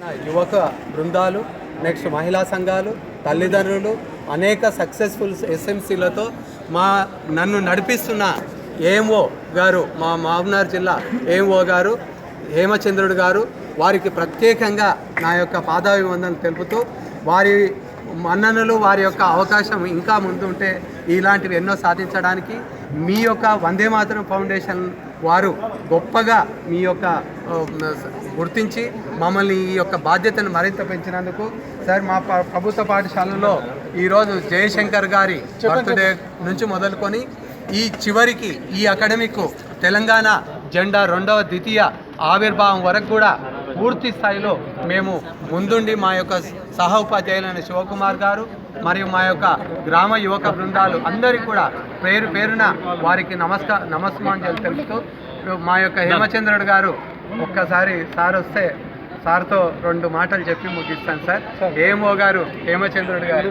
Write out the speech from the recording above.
యువక బృందాలు, నెక్స్ట్ మహిళా సంఘాలు, తల్లిదండ్రులు, అనేక సక్సెస్ఫుల్ ఎస్ఎంసీలతో నన్ను నడిపిస్తున్న ఏఎంఓ గారు, మా మహబూబ్నగర్ జిల్లా ఏఎంఓ గారు హేమచంద్రుడు గారు, వారికి ప్రత్యేకంగా నా యొక్క పాదాభివందనలు తెలుపుతూ, వారి మన్ననలు, వారి యొక్క అవకాశం ఇంకా ముందుంటే ఇలాంటివి ఎన్నో సాధించడానికి మీ యొక్క వందే మాతరం ఫౌండేషన్ వారు గొప్పగా మీ యొక్క గుర్తించి మమ్మల్ని ఈ యొక్క బాధ్యతను మరింత పెంచినందుకు సార్, మా ప్రభుత్వ పాఠశాలలో ఈరోజు జయశంకర్ గారి బర్త్డే నుంచి మొదలుకొని ఈ చివరికి ఈ అకాడమిక్ తెలంగాణ జెండా రెండవ ద్వితీయ ఆవిర్భావం వరకు కూడా పూర్తి స్థాయిలో మేము ముందుండి మా యొక్క సహ ఉపాధ్యాయులైన శివకుమార్ గారు మరియు మా యొక్క గ్రామ యువక బృందాలు అందరికీ కూడా పేరు పేరున వారికి నమస్కారం తెలుపుతూ, మా యొక్క హేమచంద్రుడు గారు ఒక్కసారి సార్ వస్తే సార్తో 2 మాటలు చెప్పి ముగిస్తాను సార్. ఏఎంఓ గారు హేమచంద్రుడు గారు.